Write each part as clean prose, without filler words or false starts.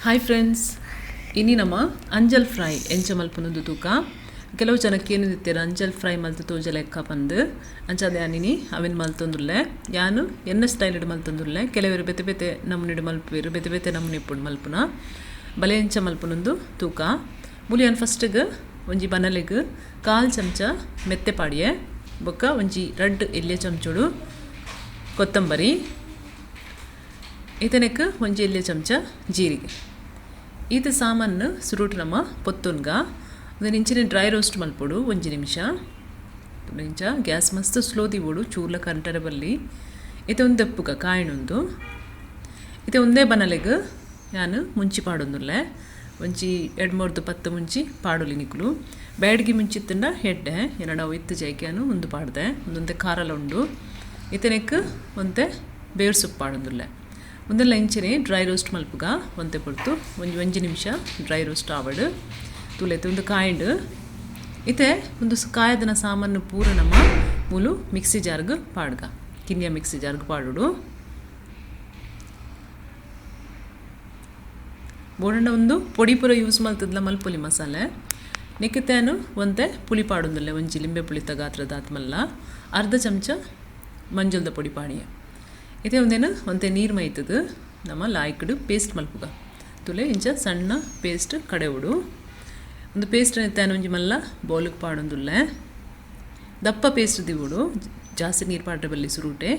Hi friends, ಇನಿ ನಮ್ಮ ಅಂಜಲ್ fry ಎಂಚ ಮಲ್ಪುನದು ತೂಕ ಕೆಲವು ಜನಕ್ಕೆ ಏನಿದ್ದೀರ ಅಂಜಲ್ ಫ್ರೈ ಮಲ್ತು ತೋಜ ಲೆಕ್ಕ ಬಂದು ಅಂಚಾದ ಯಾನಿನಿ ಅವಿನ ಮಲ್ತೊಂದುಲ್ಲೆ ಯಾನು ಎನ್ನ ಸ್ಟೈಲ್ ಮಲ್ತೊಂದುಲ್ಲೆ ಕೆಲವರು ಬೆತೆ ಬೆತೆ ನಮ್ಮನಿಡು ಮಲ್ಪುವೆರು ಬೆತೆ ಬೆತೆ ನಮ್ಮನಿ ಇಪ್ಪುಡು ಮಲ್ಪುನ ಬಲೆ ಎಂಚ ಮಲ್ಪುನೊಂದು ತೂಕ ಮುಲಿಯನ್ ಫಸ್ಟಿಗೆ ಒಂಜಿ ಬನಲೆಗ್ 1/4 ಚಮಚ ಮೆತ್ತೆ ಪಾಡಿಯೆ ಬೊಕ್ಕ ಒಂಜಿ 2 ಎಲ್ಲೆ ಚಮಚೋಡು ಕೊತ್ತಂಬರಿ ಇದನಕ್ಕೆ ಒಂಜಿ ಎಲ್ಲೆ ಚಮಚ ಜೀರಿಗೆ ಇದು ಸಾಮಾನು ಸುರುಟು ನಮ್ಮ ಪೊತ್ತುನ್ಗ ಒಂದು ಇಂಚಿನ ಡ್ರೈ ರೋಸ್ಟ್ ಮಲ್ಪೊಡು ಒಂಜಿ ನಿಮಿಷ ಇಂಚ ಗ್ಯಾಸ್ ಮಸ್ತ್ ಸ್ಲೋ ದಿವೋಡು ಚೂರ್ಲ ಕರೆಂಟರ ಬಲ್ಲಿ ಇದು ಒಂದು ದಪ್ಪುಗ ಕಾಯಿಣೊಂದು ಇದು ಒಂದೇ ಬನಲೆಗ್ ನಾನು ಮುಂಚಿ ಪಾಡೊಂದುಲ್ಲೆ ಒಂಜಿ 2-3 ಮುಂಚಿ ಪಾಡೊಲಿ ನಿಕ್ಲು ಬ್ಯಾಡ್ಗಿ ಮುಂಚಿತ್ತಂಡ ಹೆಡ್ಡೆ ಎರಡು ಇತ್ತು ಜೈಕ್ಯಾನು ಒಂದು ಪಾಡ್ದೆ ಒಂದೊಂದೇ ಖಾರಲ ಉಂಡು ಇತನೆಕ್ ಒಂತೆ ಬೇರು ಸೊಪ್ಪು ಪಾಡೊಂದುಲ್ಲೆ ಒಂದೆಲ್ಲ ಇಂಚಿನ ಡ್ರೈ ರೋಸ್ಟ್ ಮಲ್ಪುಗ ಒಂತೆ ಪೊಡ್ತು ಒಂಜಿ ನಿಮಿಷ ಡ್ರೈ ರೋಸ್ಟ್ ಆವಡು ತುಲೆತು ಒಂದು ಕಾಯಿಂಡು ಇತ್ತೆ ಒಂದು ಕಾಯದನ ಸಾಮಾನು ಪೂರ ನಮ್ಮ ಮೂಲು ಮಿಕ್ಸಿ ಜಾರ್ಗ್ ಪಾಡ್ಗ ಕಿನ್ಯ ಮಿಕ್ಸಿ ಜಾರ್ಗ್ ಪಾಡುಡು ಬೋಡಂಡ ಒಂದು ಪೊಡಿ ಪೂರ ಯೂಸ್ ಮಲ್ತದ್ಲ ಮಲ್ಪೊಲಿ ಮಸಾಲೆ ನಿಕ್ಕಿತೇನು ಒಂತೆ ಪುಳಿ ಪಾಡೊಂದುಲ್ಲೆ ಒಂಜಿ ಲಿಂಬೆ ಪುಳಿ ಗಾತ್ರದ ಆತ್ಮಲ್ಲ ಅರ್ಧ ಚಮಚ ಮಂಜಲ್ದ ಪೊಡಿ ಪಾಡಿಯ ಇದೇ ಒಂದೇನು ಒಂತೆ ನೀರು ಮೈತದು ನಮ್ಮ ಲಾಯ್ಕಡು ಪೇಸ್ಟ್ ಮಲ್ಪುಗ ತುಲೆ ಇಂಚ ಸಣ್ಣ ಪೇಸ್ಟ್ ಕಡೆವುಡು ಒಂದು ಪೇಸ್ಟ್ ತೇನು ಒಂಜಿ ಮಲ್ಲ ಬೌಲಿಗೆ ಪಾಡೊಂದುಲ್ಲೆ ದಪ್ಪ ಪೇಸ್ಟ್ ದಿವುಡು ಜಾಸ್ತಿ ನೀರು ಪಾಡ್ರೆ ಬಲ್ಲಿ ಸುರುಟೆ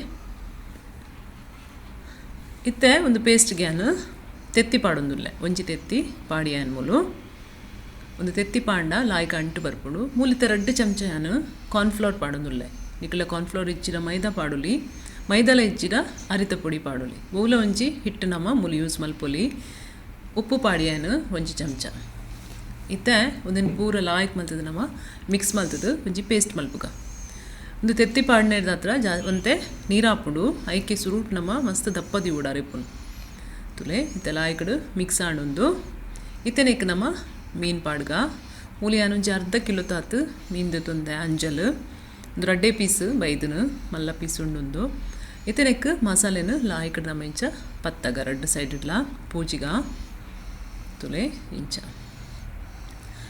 ಇತ್ತೆ ಒಂದು ಪೇಸ್ಟ್ ಗ್ಯಾನು ತೆತ್ತಿ ಪಾಡೊಂದುಲ್ಲೆ ಒಂಜಿ ತೆತ್ತಿ ಪಾಡಿ ಮೂಲು ಒಂದು ತೆತ್ತಿ ಪಾಂಡ ಲಾಯ್ಕ ಅಂಟು ಬರ್ಪುಡು ಮೂಲಿತ 2 ಚಮಚ ಯಾನು ಕಾರ್ನ್ಫ್ಲೋರ್ ಪಾಡೊಂದುಲ್ಲೆ ನಿಕ್ಲ ಕಾರ್ನ್ಫ್ಲೋರ್ ಇಚ್ಚಿರ ಮೈದಾ ಪಾಡುಲಿ ಮೈದಾಲ ಇಚ್ಚಿರ ಅರಿತ ಪೊಡಿ ಪಾಡೊಲಿ ಮೂಲ ಒಂಜಿ ಹಿಟ್ಟು ನಮ್ಮ ಮೂಲು ಯೂಸ್ ಮಲ್ಪೊಲಿ ಉಪ್ಪು ಪಾಡಿಯಾನು ಒಂಜಿ ಚಮಚ ಇತ್ತೆ ಒಂದಿನ ಪೂರ ಲಾಯ್ಕ್ ಮಲ್ತದ ನಮ್ಮ ಮಿಕ್ಸ್ ಮಲ್ತದು ಒಂಜಿ ಪೇಸ್ಟ್ ಮಲ್ಪುಗ ಒಂದು ತೆತ್ತಿ ಪಾಡಿನ ಹತ್ರ ಒಂತೆ ನೀರು ಹಾಪುಡು ಐಕೆ ಸುರುಟ್ ನಮ್ಮ ಮಸ್ತ್ ದಪ್ಪದಿ ಊಡಾರಿಪ್ಪುನು ತುಲೆ ಇತ್ತೆ ಲಾಯ್ಕಡು ಮಿಕ್ಸ್ ಆಡೊಂದು ಇತ್ತೆನೆಕ್ ನಮ್ಮ ಮೀನು ಪಾಡ್ಗ ಮೂಲಿಯಾನು ಒಂಜಿ ಅರ್ಧ ಕಿಲೋ ತಾತು ಮೀನ್ದು ತೊಂದೆ ಅಂಜಲ್ ಒಂದು 2 ಪೀಸ್ ಬೈದನು ಮಲ್ಲ ಪೀಸ್ ಉಂಡೊಂದು ಇತನೆಕ್ ಮಸಾಲೆನು ಲಾಯ್ಕಡ್ ನಮ್ಮ ಇಂಚ ಪತ್ತಗ 2 ಸೈಡ್ ಇಡ್ಲ ಪೂಜಿಗ ತುಲೆ ಇಂಚ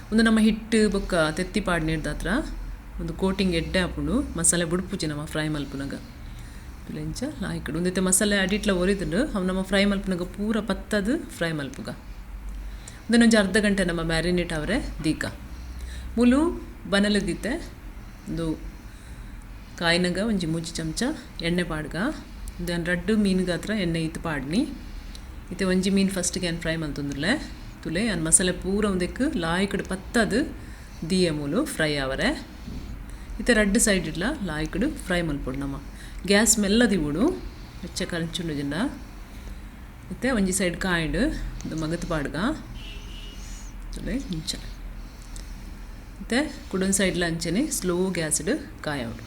ಒಂದು ನಮ್ಮ ಹಿಟ್ಟು ಬೊಕ್ಕ ತೆತ್ತಿ ಪಾಡ್ನಿಡ್ದ ಹತ್ರ ಒಂದು ಕೋಟಿಂಗ್ ಎಡ್ಡೆ ಹಾಪುಂಡು ಮಸಾಲೆ ಬುಡ್ಪುಜಿ ನಮ್ಮ ಫ್ರೈ ಮಲ್ಪುನಗ ತುಲೆ ಇಂಚ ಲಾಯ್ಕಡ್ ಒಂದಿತ್ತೆ ಮಸಾಲೆ ಅಡಿಟ್ಲ ಒರಿದುಂಡು ಅವು ನಮ್ಮ ಫ್ರೈ ಮಲ್ಪುನಗ ಪೂರ ಪತ್ತದು ಫ್ರೈ ಮಲ್ಪುಗ ಒಂದೊಂದು ಅರ್ಧ ಗಂಟೆ ನಮ್ಮ ಮ್ಯಾರಿನೇಟ್ ಅವರೇ ದೀಕ ಮುಲು ಬನಲದಿತ್ತೆ ಒಂದು ಕಾಯಿನಗ ಒಂಜಿ 3 ಚಮಚ ಎಣ್ಣೆ ಪಾಡ್ಗ ಒಂದು 2 ಮೀನುಗ ಹತ್ರ ಎಣ್ಣೆ ಇತ್ತು ಪಾಡ್ನಿ ಇತ್ತೆ ಒಂಜಿ ಮೀನು ಫಸ್ಟಿಗೆ ಏನು ಫ್ರೈ ಮಲ್ತೊಂದುಲ್ಲೆ ತುಲೆ ಅನ್ ಮಸಾಲೆ ಪೂರ ಒಂದಕ್ಕೆ ಲಾಯ್ಕಡು ಪತ್ತದು ದೀಯ ಮೂಲು ಫ್ರೈ ಆವರೆ ಇತ್ತೆ 2 ಸೈಡ್ ಇಡ್ಲ ಲಾಯ್ಕಡು ಫ್ರೈ ಮಲ್ಪೊಡು ನಮ್ಮ ಗ್ಯಾಸ್ ಮೆಲ್ಲದಿ ಬಿಡು ಹೆಚ್ಚ ಕರಂಚುಂಡು ಜಿಂಡ ಇತ್ತೆ ಒಂಜಿ ಸೈಡ್ ಕಾಯಿಂಡು ಒಂದು ಮಗತು ಪಾಡ್ಗ ತುಲೆ ಇಂಚ ಇತ್ತೆ ಕುಡೊಂದು ಸೈಡ್ಲ ಅಂಚನೆ ಸ್ಲೋ ಗ್ಯಾಸ್ಡ್ ಕಾಯವಡು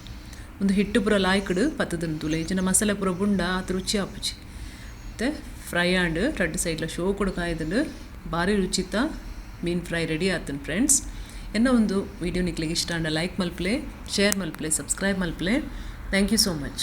ಒಂದು ಹಿಟ್ಟು ಪೂರ ಲಾಯ್ಕಡು ಪತ್ತದನ್ನು ತುಲೆ ಇಂಚಿನ ಮಸಾಲೆ ಪೂರ ಬುಂಡ ಅದು ರುಚಿ ಆಪುಜಿ ಮತ್ತು ಫ್ರೈ ಆಂಡ್ 2 ಸೈಡ್ಲ ಶೋ ಕೂಡ ಕಾಯ್ದು ಭಾರಿ ರುಚಿತ ಮೀನು ಫ್ರೈ ರೆಡಿ ಆತನು ಫ್ರೆಂಡ್ಸ್ ಎನ್ನ ಒಂದು ವಿಡಿಯೋ ನಿಕ್ಲಿಗೆ ಇಷ್ಟ ಅಂಡ ಲೈಕ್ ಮಲ್ಪಲೆ ಶೇರ್ ಮಲ್ಪಲೆ ಸಬ್ಸ್ಕ್ರೈಬ್ ಮಲ್ಪಲೆ ಥ್ಯಾಂಕ್ ಯು ಸೋ ಮಚ್.